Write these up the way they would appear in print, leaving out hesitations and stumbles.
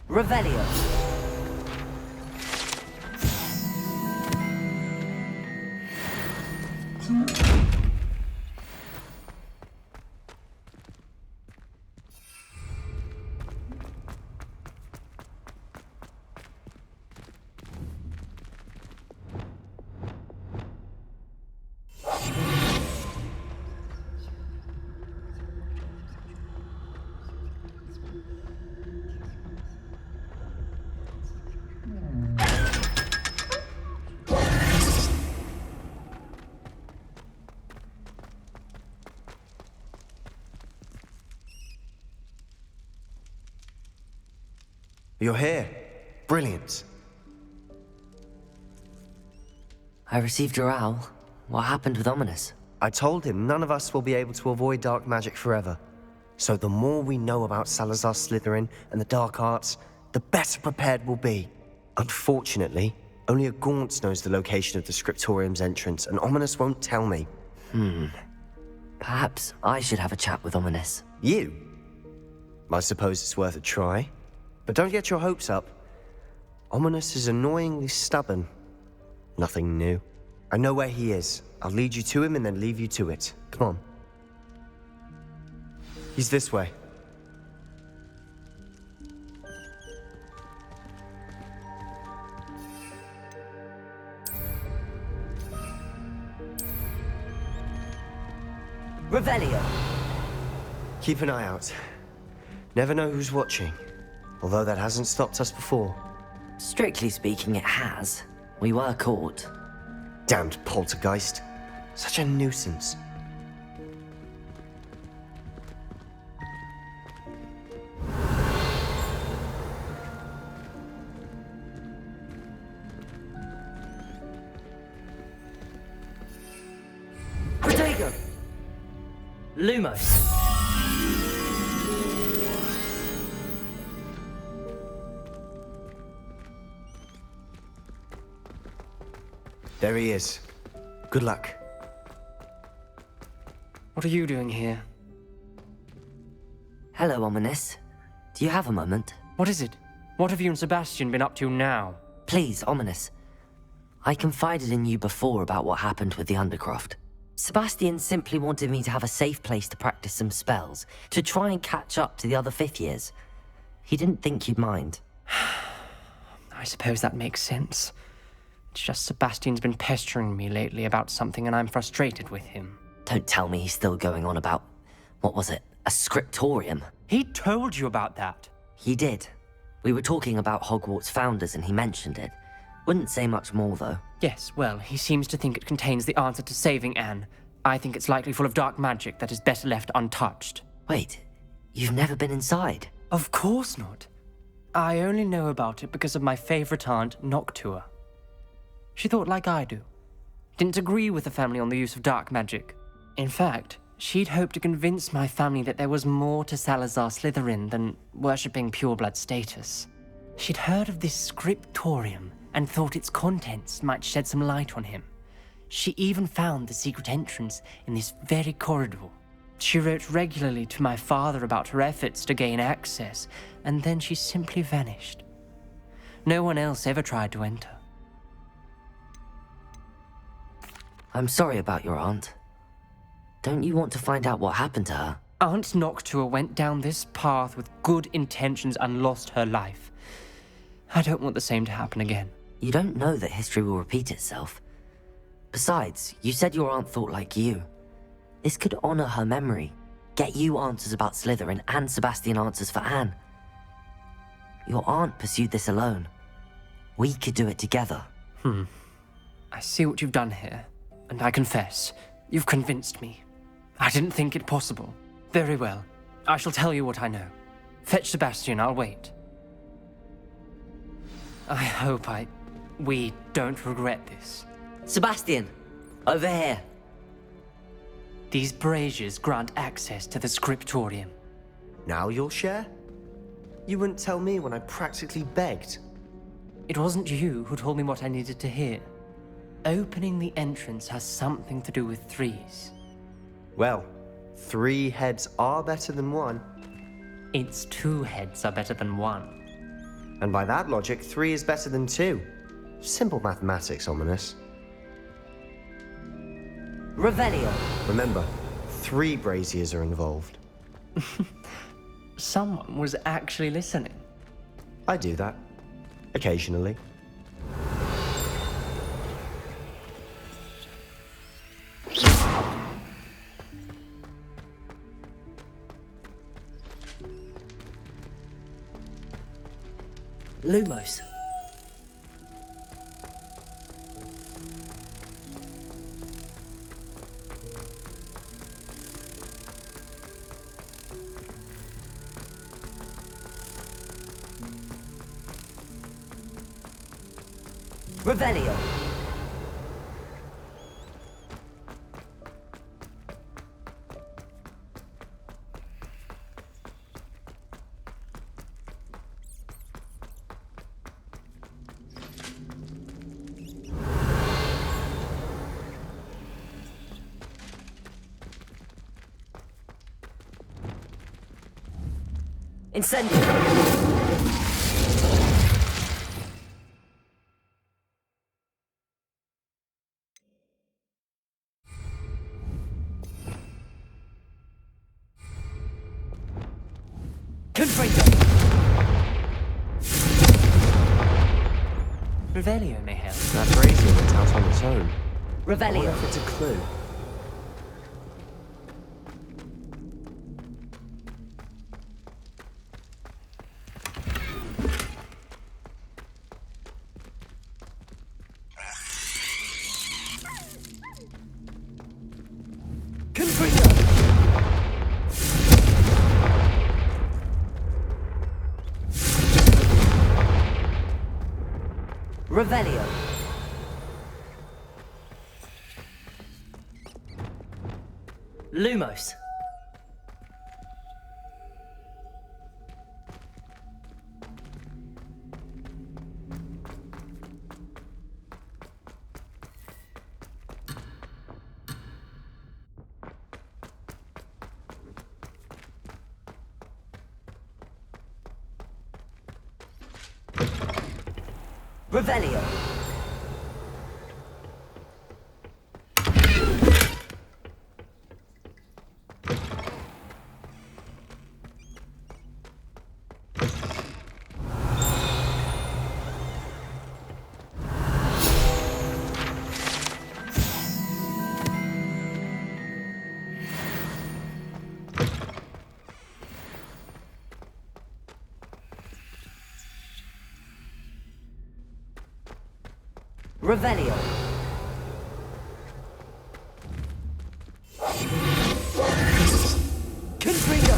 Revelio. You're here. Brilliant. I received your owl. What happened with Ominous? I told him none of us will be able to avoid dark magic forever. So the more we know about Salazar Slytherin and the dark arts, the better prepared we'll be. Unfortunately, only a Gaunt knows the location of the Scriptorium's entrance, and Ominous won't tell me. Perhaps I should have a chat with Ominous. You? I suppose it's worth a try. But don't get your hopes up. Ominous is annoyingly stubborn. Nothing new. I know where he is. I'll lead you to him and then leave you to it. Come on. He's this way. Revelio. Keep an eye out. Never know who's watching. Although that hasn't stopped us before. Strictly speaking, it has. We were caught. Damned poltergeist. Such a nuisance. Protego! Lumos. There he is. Good luck. What are you doing here? Hello, Ominous. Do you have a moment? What is it? What have you and Sebastian been up to now? Please, Ominous. I confided in you before about what happened with the Undercroft. Sebastian simply wanted me to have a safe place to practice some spells, to try and catch up to the other fifth years. He didn't think you'd mind. I suppose that makes sense. It's just Sebastian's been pestering me lately about something and I'm frustrated with him. Don't tell me he's still going on about, what was it, a scriptorium? He told you about that. He did. We were talking about Hogwarts founders and he mentioned it. Wouldn't say much more, though. Yes, well, he seems to think it contains the answer to saving Anne. I think it's likely full of dark magic that is better left untouched. Wait, you've never been inside? Of course not. I only know about it because of my favorite aunt, Noctua. She thought like I do. Didn't agree with the family on the use of dark magic. In fact, she'd hoped to convince my family that there was more to Salazar Slytherin than worshipping pureblood status. She'd heard of this scriptorium and thought its contents might shed some light on him. She even found the secret entrance in this very corridor. She wrote regularly to my father about her efforts to gain access, and then she simply vanished. No one else ever tried to enter. I'm sorry about your aunt. Don't you want to find out what happened to her? Aunt Noctua went down this path with good intentions and lost her life. I don't want the same to happen again. You don't know that history will repeat itself. Besides, you said your aunt thought like you. This could honor her memory, get you answers about Slytherin and Sebastian answers for Anne. Your aunt pursued this alone. We could do it together. I see what you've done here, and I confess, you've convinced me. I didn't think it possible. Very well, I shall tell you what I know. Fetch Sebastian, I'll wait. I hope we don't regret this. Sebastian, over here. These braziers grant access to the scriptorium. Now you'll share? You wouldn't tell me when I practically begged. It wasn't you who told me what I needed to hear. Opening the entrance has something to do with threes. Well, 3 heads are better than 1. Its 2 heads are better than 1. And by that logic, 3 is better than 2. Simple mathematics, Ominous. Revelio. Remember, 3 braziers are involved. Someone was actually listening. I do that. Occasionally. Lumos. Revelio. Incendio. Revelio may help. That brazier went out on its own. I wonder Revelio. if it's a clue. Revelio. Lumos. Revelio. Revelio. Confringo.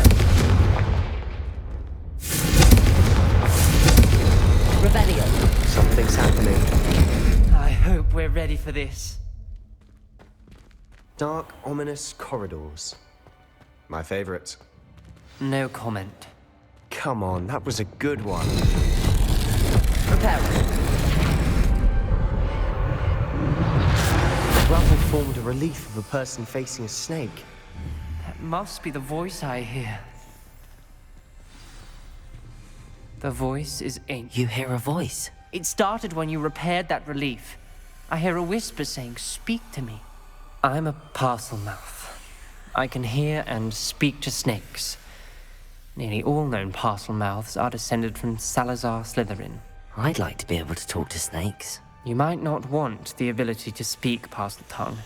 Revelio. Something's happening. I hope we're ready for this. Dark, ominous corridors. My favorite. No comment. Come on, that was a good one. Prepare. The rubble formed a relief of a person facing a snake. That must be the voice I hear. The voice is ancient. You hear a voice. It started when you repaired that relief. I hear a whisper saying, "Speak to me." I'm a parcel mouth. I can hear and speak to snakes. Nearly all known parcel mouths are descended from Salazar Slytherin. I'd like to be able to talk to snakes. You might not want the ability to speak parcel tongue.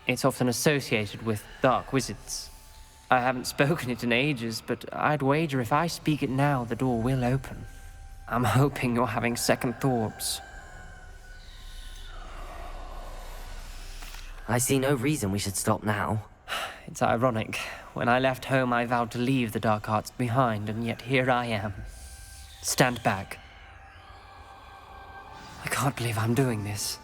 It's often associated with dark wizards. I haven't spoken it in ages, but I'd wager if I speak it now, the door will open. I'm hoping you're having second thoughts. I see no reason we should stop now. It's ironic. When I left home, I vowed to leave the dark arts behind, and yet here I am. Stand back. I can't believe I'm doing this.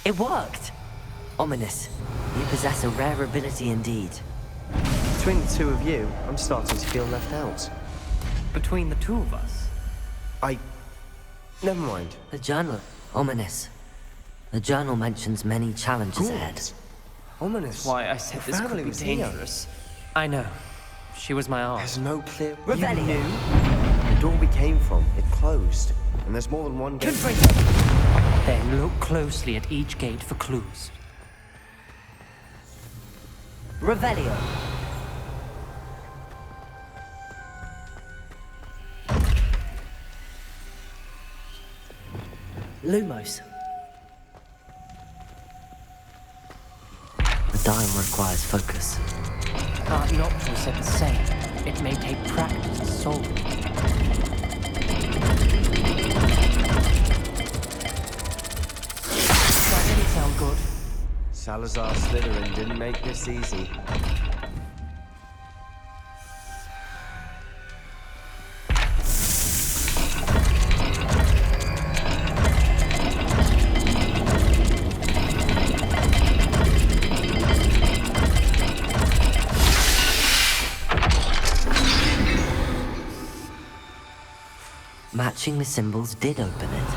It worked! Ominous. You possess a rare ability indeed. Between the two of you, I'm starting to feel left out. Between the two of us. Never mind. The journal. Ominous. The journal mentions many challenges ahead. Ominous. Why I said Your this could family be was here. dangerous. I know. She was my aunt. There's no clear... Revelio. You knew? The door we came from, it closed. And there's more than one gate. Then look closely at each gate for clues. Revelio. Lumos. The dial requires focus. Aunt Noctua said the same. It may take practice to solve it. That didn't sound good. Salazar Slytherin didn't make this easy. Matching the symbols did open it.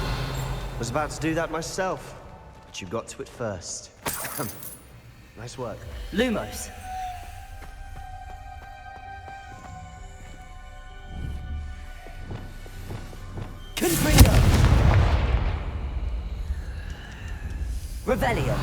Was about to do that myself, but you got to it first. Nice work. Lumos. Confringo. Revelio.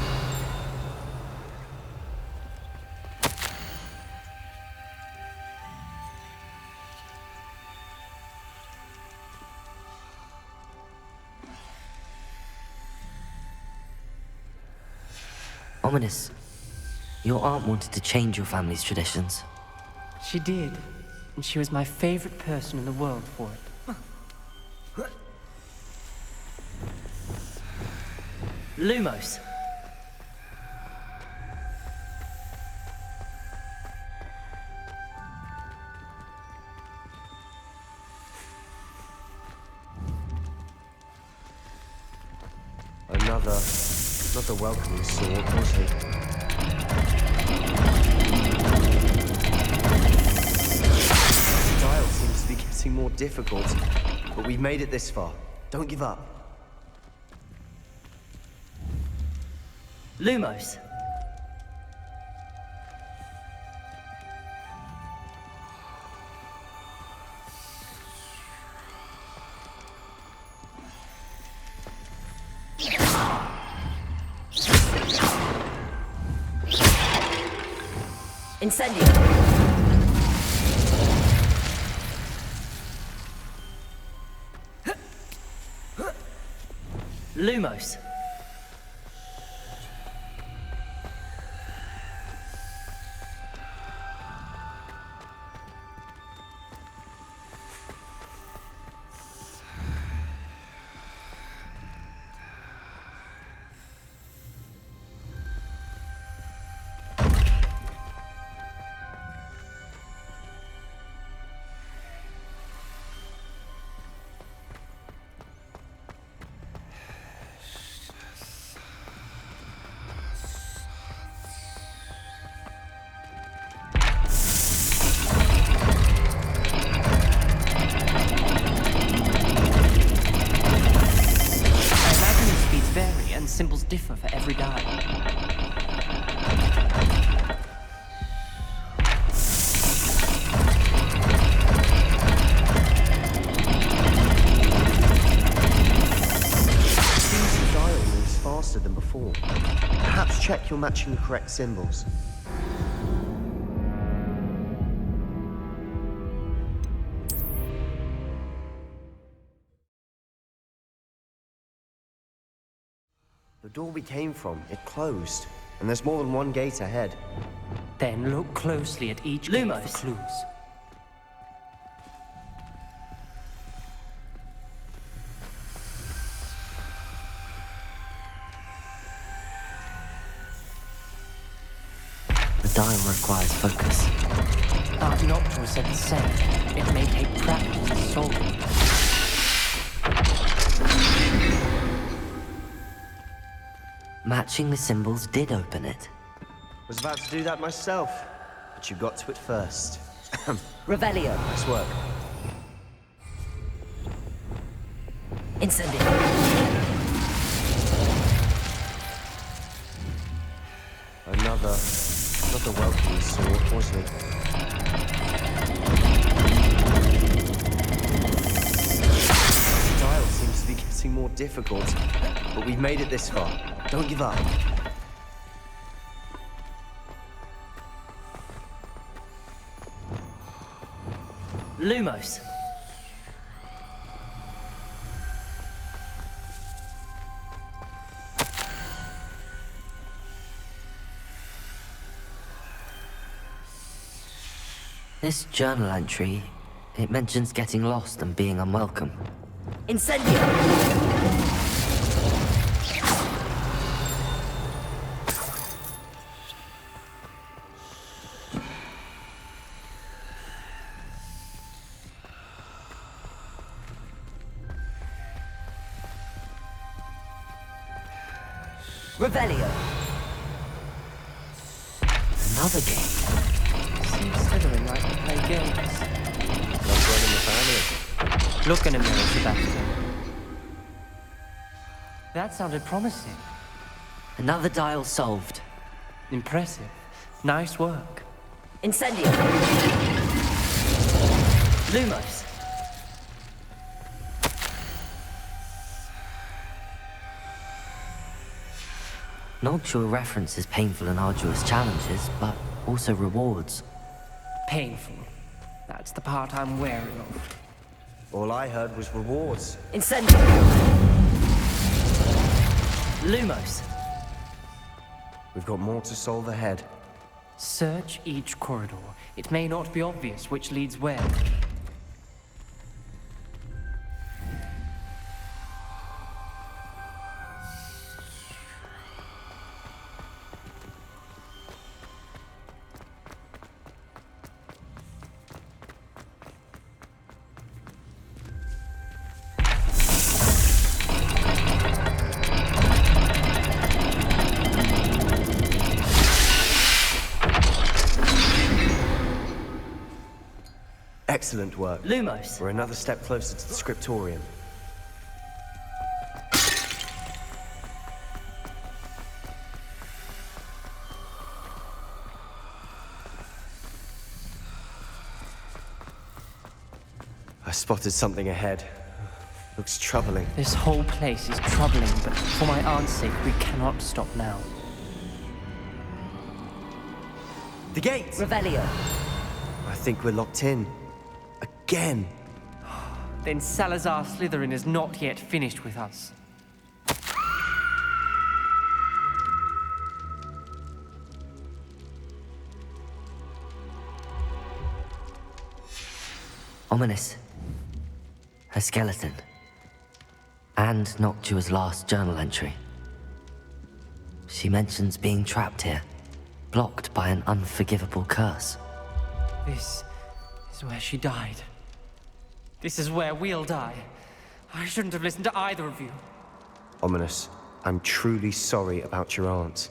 Ominous. Your aunt wanted to change your family's traditions. She did. And she was my favorite person in the world for it. Lumos. Another welcoming sword, was he? The dial seems to be getting more difficult, but we've made it this far. Don't give up. Lumos. Incendio. Lumos. Symbols differ for every die. Seems the dial moves faster than before. Perhaps check you're matching the correct symbols. The door we came from, it closed. And there's more than one gate ahead. Then look closely at each gate for clues. The dial requires focus. Aunt Noctua said the same. It may take practice to solve it. Matching the symbols did open it. Was about to do that myself, but you got to it first. Revelio. Nice work. Incendio. Another welcoming sword, wasn't it? more difficult, but we've made it this far. Don't give up. Lumos. This journal entry, it mentions getting lost and being unwelcome. Incendio! Revelio. Another game. Seems Slytherin like to play games. Not one in the family. Look in a mirror, Sebastian. That sounded promising. Another dial solved. Impressive. Nice work. Incendio. Lumos. Noctua references painful and arduous challenges, but also rewards. Painful. That's the part I'm wary of. All I heard was rewards. Incendio. Lumos. We've got more to solve ahead. Search each corridor. It may not be obvious which leads where. Excellent work. Lumos. We're another step closer to the scriptorium. I spotted something ahead. Looks troubling. This whole place is troubling, but for my aunt's sake, we cannot stop now. The gate! Revelio. I think we're locked in. Again. Then Salazar Slytherin is not yet finished with us. Ominous. Her skeleton. And Noctua's last journal entry. She mentions being trapped here, blocked by an unforgivable curse. This is where she died. This is where we'll die. I shouldn't have listened to either of you. Ominous, I'm truly sorry about your aunt.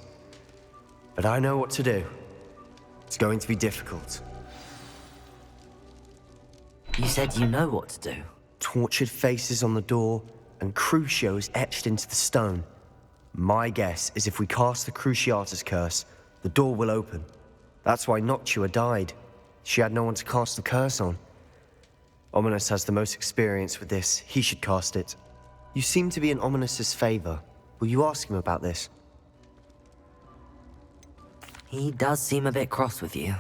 But I know what to do. It's going to be difficult. You said you know what to do. Tortured faces on the door, and Crucio is etched into the stone. My guess is if we cast the Cruciatus curse, the door will open. That's why Noctua died. She had no one to cast the curse on. Ominous has the most experience with this. He should cast it. You seem to be in Ominous's favor. Will you ask him about this? He does seem a bit cross with you.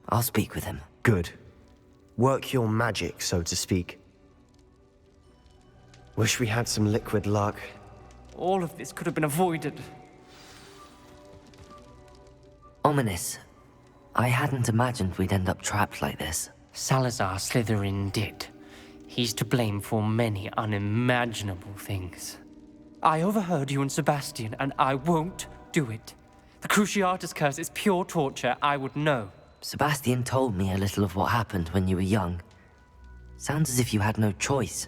I'll speak with him. Good. Work your magic, so to speak. Wish we had some liquid luck. All of this could have been avoided. Ominous. I hadn't imagined we'd end up trapped like this. Salazar Slytherin did. He's to blame for many unimaginable things. I overheard you and Sebastian, and I won't do it. The Cruciatus curse is pure torture, I would know. Sebastian told me a little of what happened when you were young. Sounds as if you had no choice.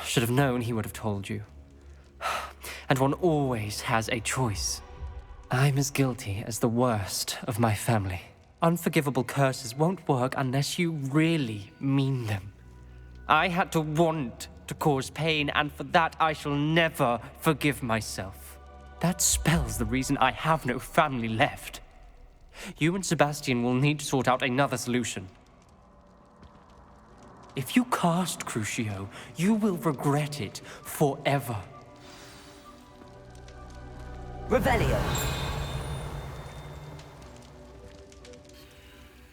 Should have known he would have told you. And one always has a choice. I'm as guilty as the worst of my family. Unforgivable curses won't work unless you really mean them. I had to want to cause pain, and for that I shall never forgive myself. That spells the reason I have no family left. You and Sebastian will need to sort out another solution. If you cast Crucio, you will regret it forever. Revelio!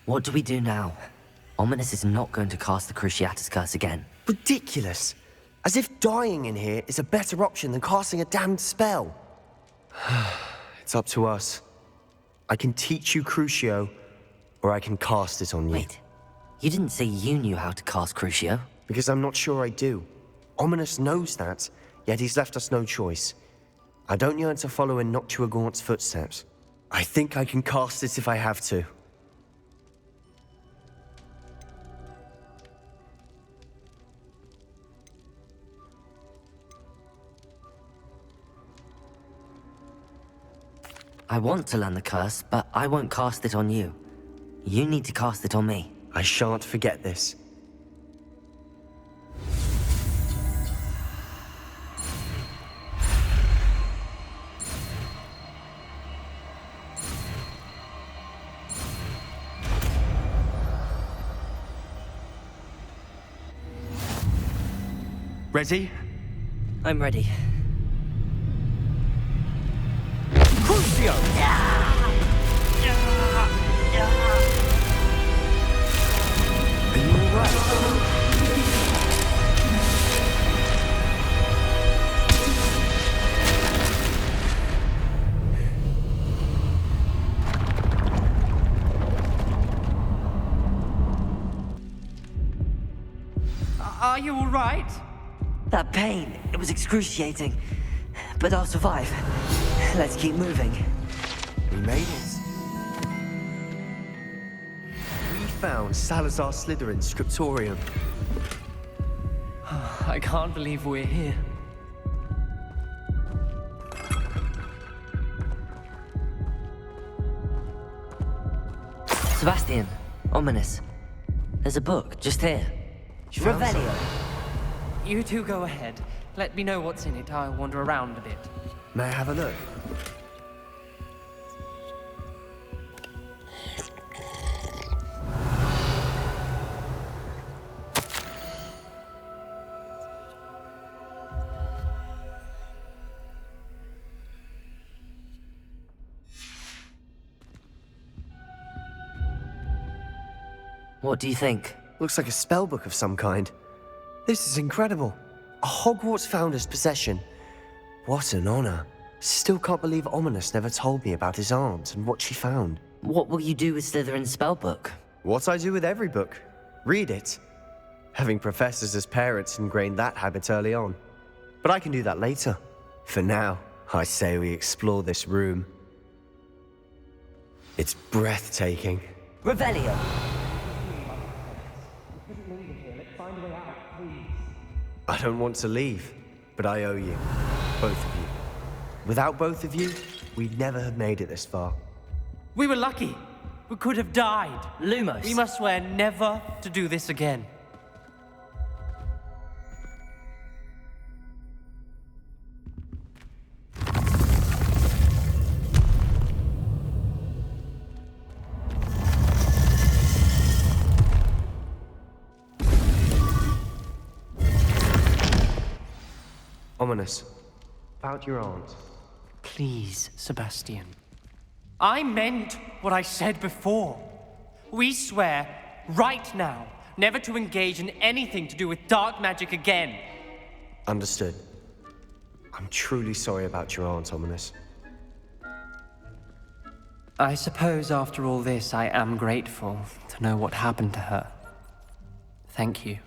What do we do now? Ominous is not going to cast the Cruciatus Curse again. Ridiculous. As if dying in here is a better option than casting a damned spell. It's up to us. I can teach you Crucio, or I can cast it on you. Wait, you didn't say you knew how to cast Crucio? Because I'm not sure I do. Ominous knows that, yet he's left us no choice. I don't yearn to follow in Noctua Gaunt's footsteps. I think I can cast it if I have to. I want to learn the curse, but I won't cast it on you. You need to cast it on me. I shan't forget this. Ready? I'm ready. Crucio! Are you alright? Are you all right? That pain, it was excruciating. But I'll survive. Let's keep moving. We made it. We found Salazar Slytherin's scriptorium. I can't believe we're here. Sebastian, Ominous. There's a book, just here. You found Revelio. You two go ahead. Let me know what's in it. I'll wander around a bit. May I have a look? What do you think? Looks like a spellbook of some kind. This is incredible. A Hogwarts founder's possession. What an honor. Still can't believe Ominous never told me about his aunt and what she found. What will you do with Slytherin's spellbook? What I do with every book. Read it. Having professors as parents ingrained that habit early on. But I can do that later. For now, I say we explore this room. It's breathtaking. Revelio. I don't want to leave, but I owe you. Both of you. Without both of you, we'd never have made it this far. We were lucky. We could have died. Lumos. We must swear never to do this again. Ominous. About your aunt. Please, Sebastian. I meant what I said before. We swear, right now, never to engage in anything to do with dark magic again. Understood. I'm truly sorry about your aunt, Ominous. I suppose after all this, I am grateful to know what happened to her. Thank you.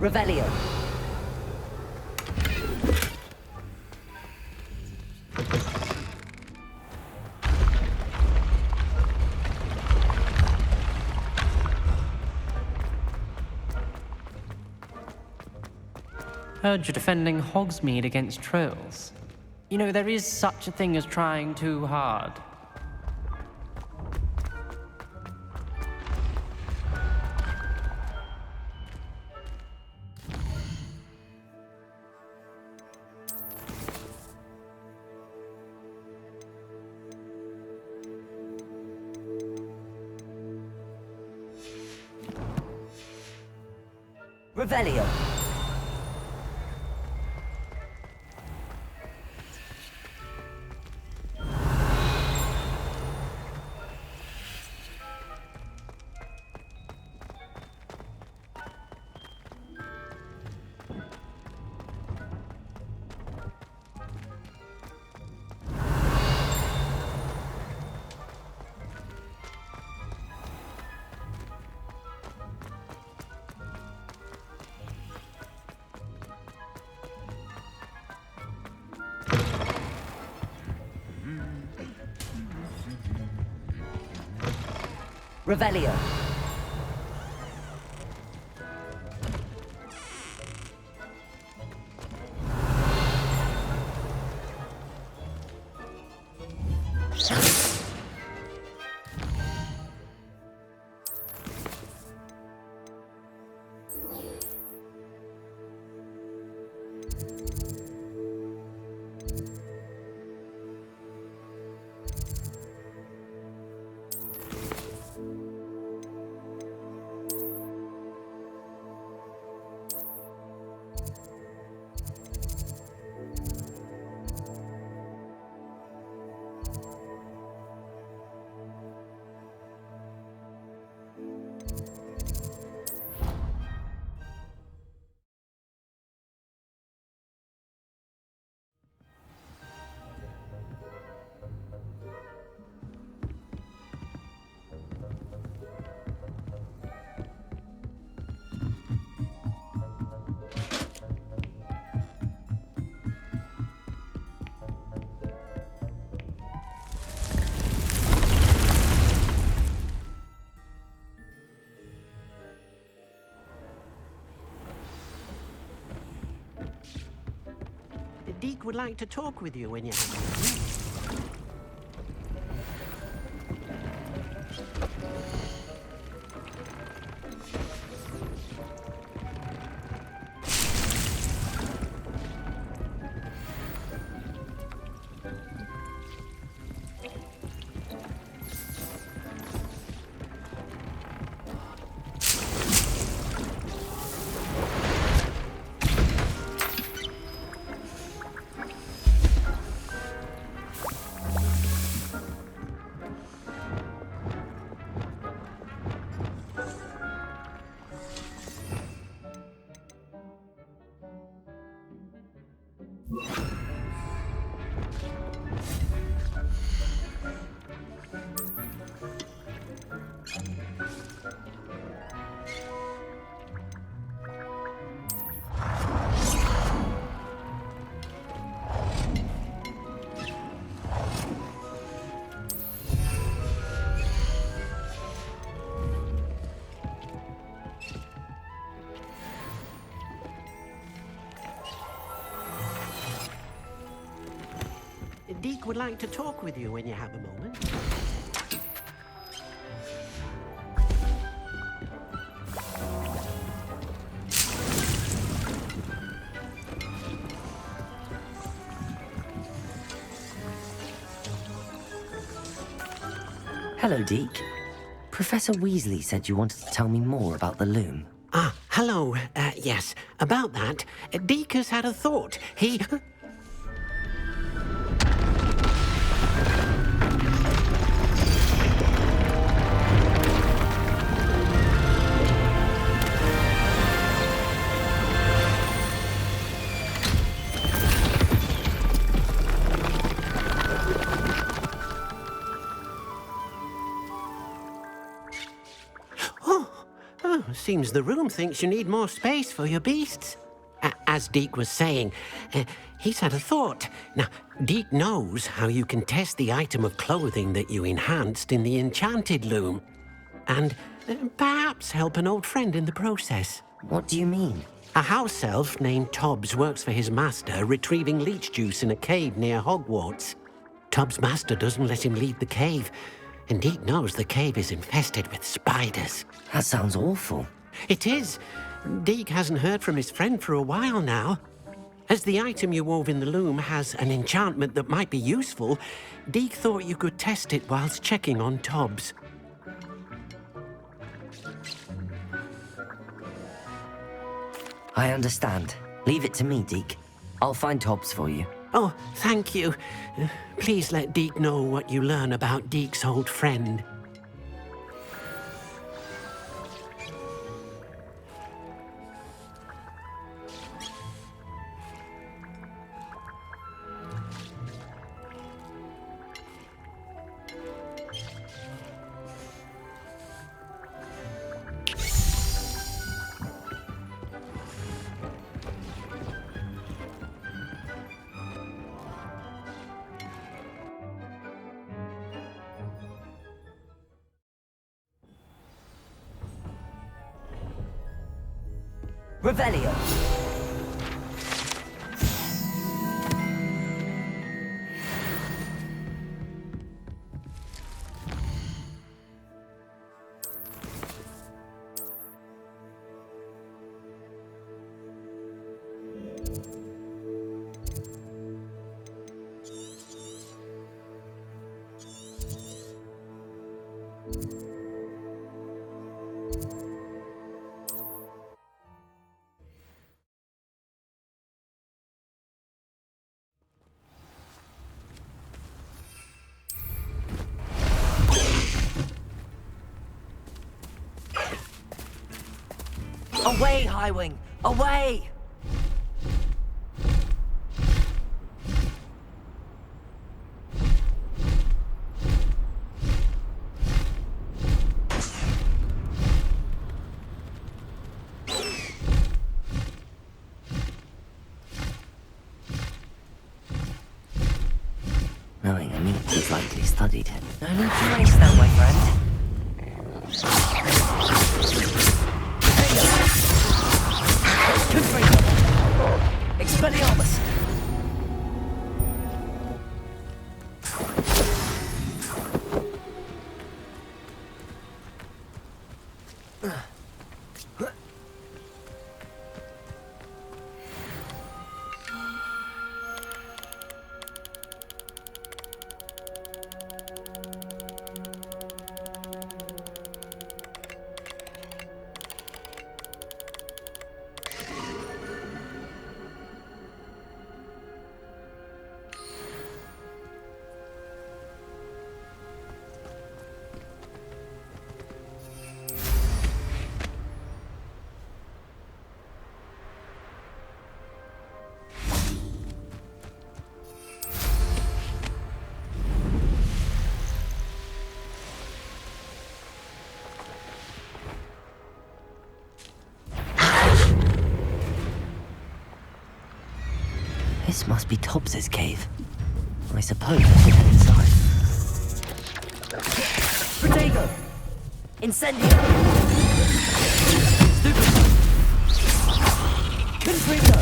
Revelio. Heard you're defending Hogsmeade against trolls. You know, there is such a thing as trying too hard. Revelio. Revelio. Deke would like to talk with you when you have a Deke would like to talk with you when you have a moment. Hello, Deke. Professor Weasley said you wanted to tell me more about the loom. Ah, hello. Yes, about that. Deke has had a thought. He... Seems the room thinks you need more space for your beasts. As Deke was saying, he's had a thought. Now, Deke knows how you can test the item of clothing that you enhanced in the enchanted loom. And perhaps help an old friend in the process. What do you mean? A house elf named Tobbs works for his master, retrieving leech juice in a cave near Hogwarts. Tobbs' master doesn't let him leave the cave, and Deke knows the cave is infested with spiders. That sounds awful. It is. Deke hasn't heard from his friend for a while now. As the item you wove in the loom has an enchantment that might be useful, Deke thought you could test it whilst checking on Tobbs. I understand. Leave it to me, Deke. I'll find Tobbs for you. Oh, thank you. Please let Deke know what you learn about Deke's old friend. Revelio. Away, Highwing! Away! Knowing a meat is likely studied him. No need to race now, my friend. Expelliarmus! This must be Tobbs's cave. I suppose I should head inside. Protego! Incendio! Stupid! Confringo!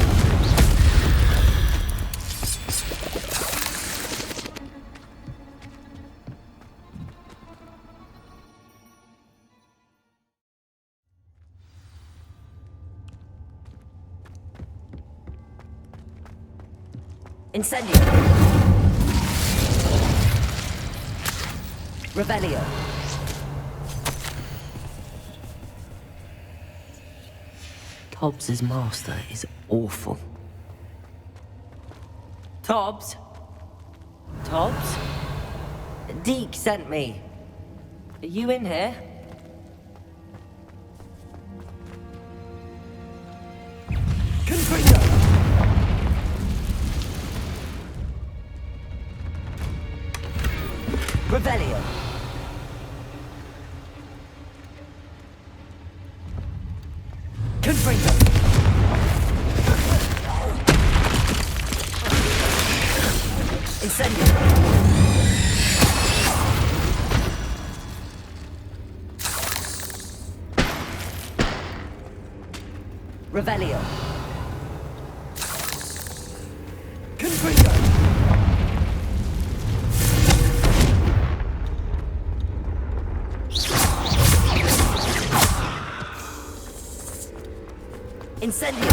Incendio! Revelio! Tobbs's master is awful. Tobbs? Tobbs? Deke sent me. Are you in here? Confringo! Revelio. Confringo. Incendio. Revelio. Confringo. Incendio.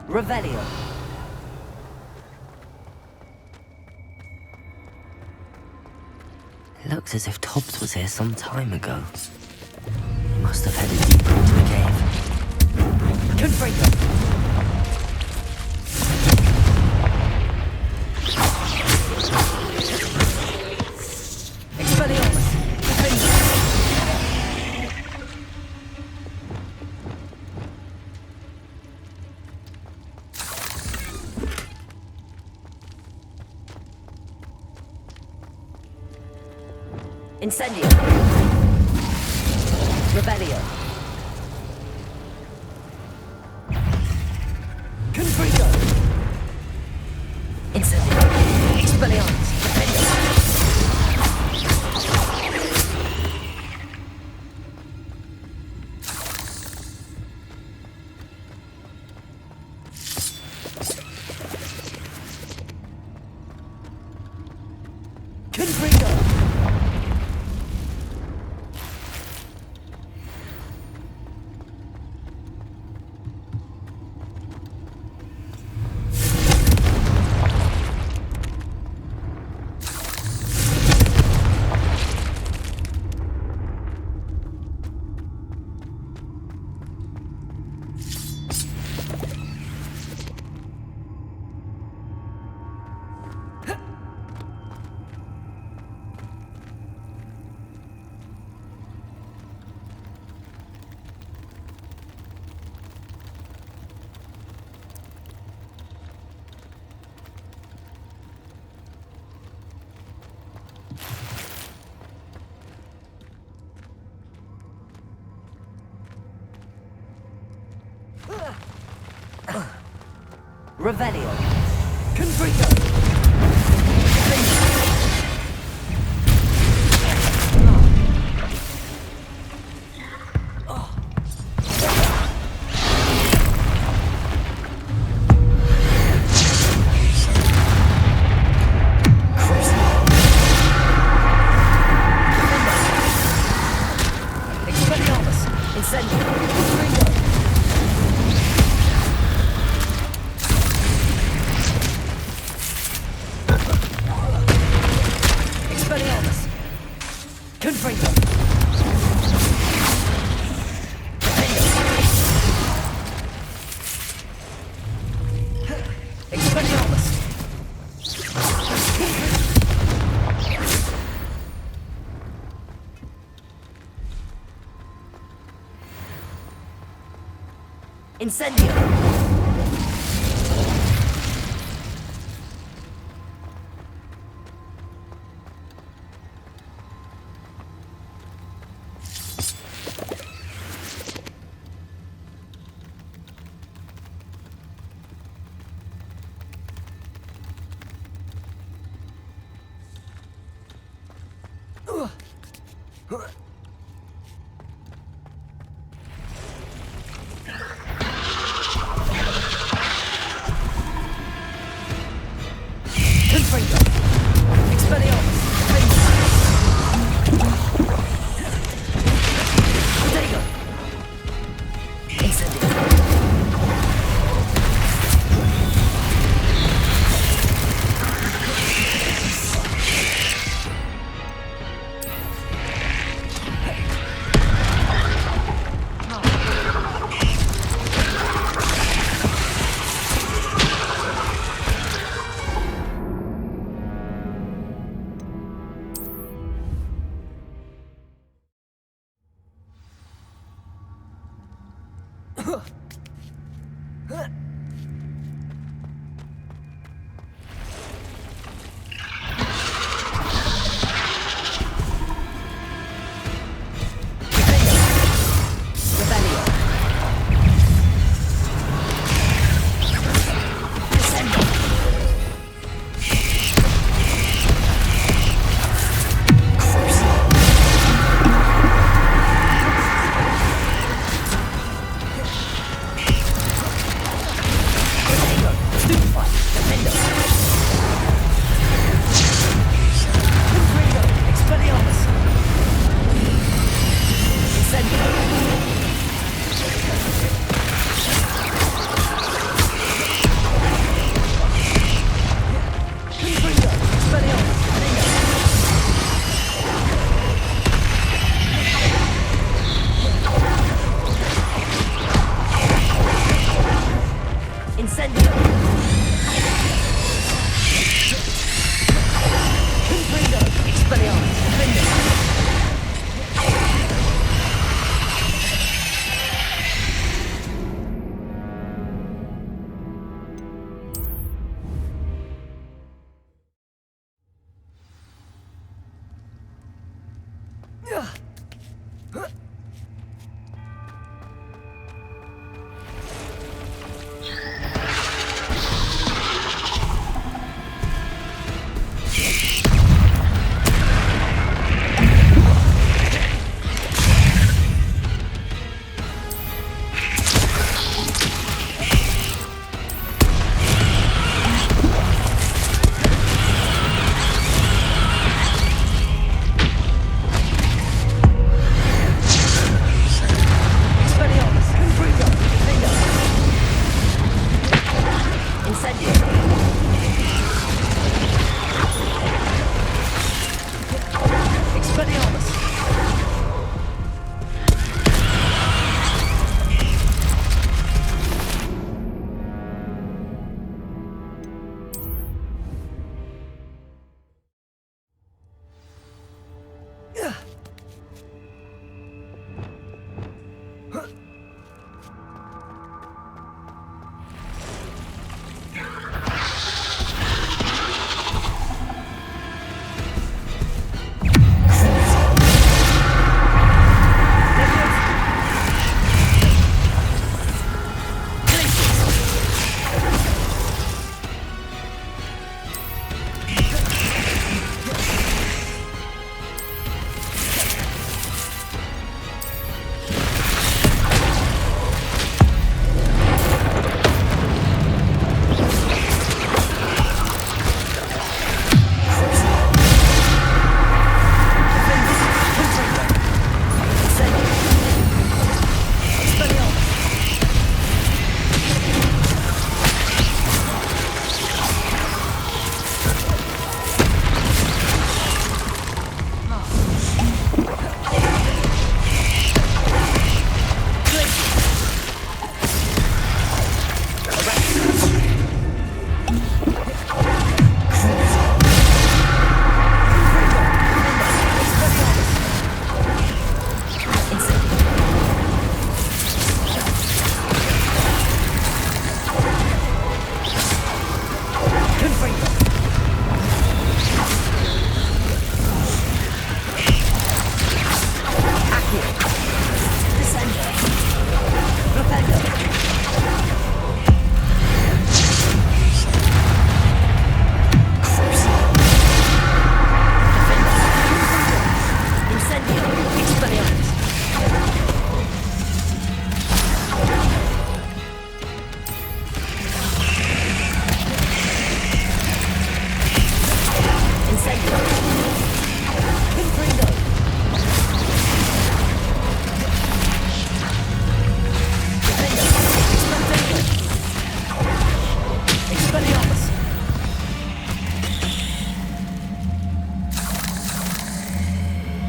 Revelio. It looks as if Tobbs was here some time ago. He must have headed deeper into the cave. Confringo. Expelliarmus. Incendio. Revelio. Confringo. Incendio. Expelliarmus. Confringo. Revelio. Confringo. Expelliarmus. Incendio. Confringo. Expelliarmus. Confringo. Expelliarmus. Incendio. Confringo. Expelliarmus. Protego. Incendio. Revelio.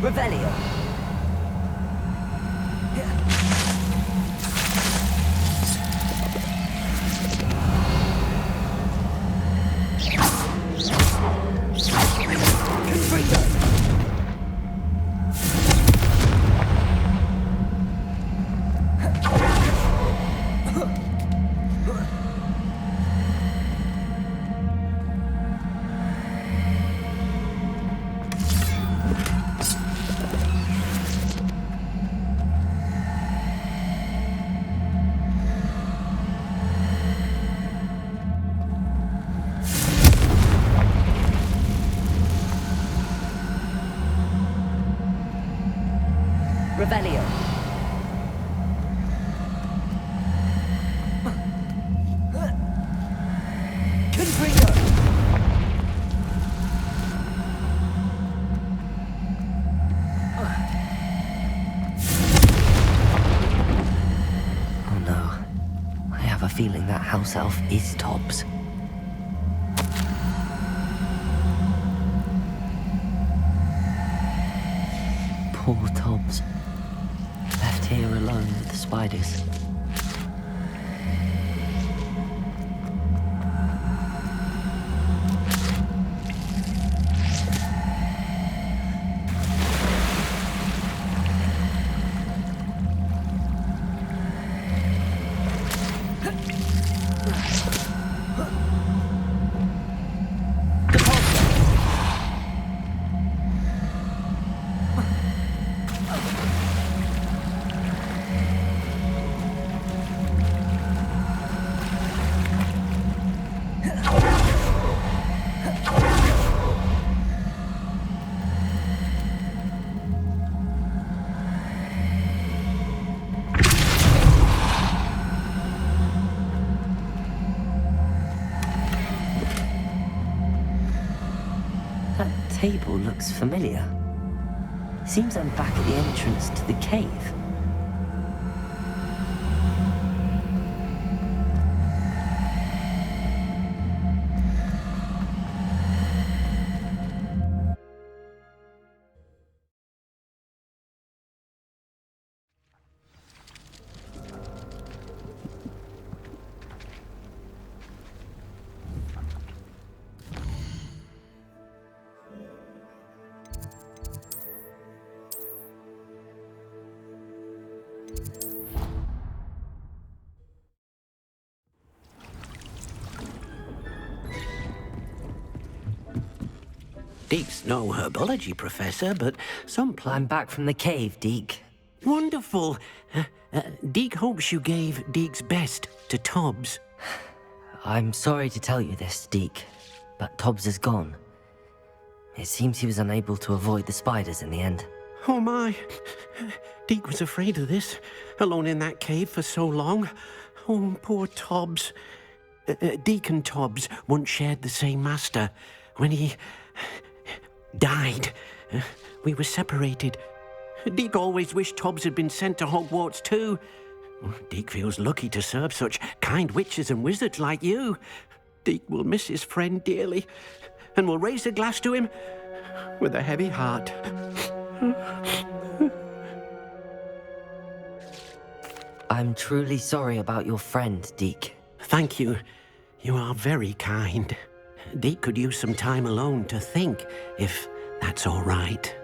Revelio. Revelio. Confringo. Oh no. I have a feeling that house elf is Tobbs. Poor Tobbs. Left here alone with the spiders. table looks familiar. Seems I'm back at the entrance to the cave. Deek's no herbology professor, but some I'm back from the cave, Deke. Wonderful. Deek hopes you gave Deek's best to Tobbs. I'm sorry to tell you this, Deke, but Tobbs is gone. It seems he was unable to avoid the spiders in the end. Oh my. Deek was afraid of this, alone in that cave for so long. Oh, poor Tobbs. Deek and Tobbs once shared the same master. When he died, we were separated. Deek always wished Tobbs had been sent to Hogwarts too. Deek feels lucky to serve such kind witches and wizards like you. Deek will miss his friend dearly, and will raise a glass to him with a heavy heart. I'm truly sorry about your friend, Deke. Thank you. You are very kind. Deek could use some time alone to think, if that's all right.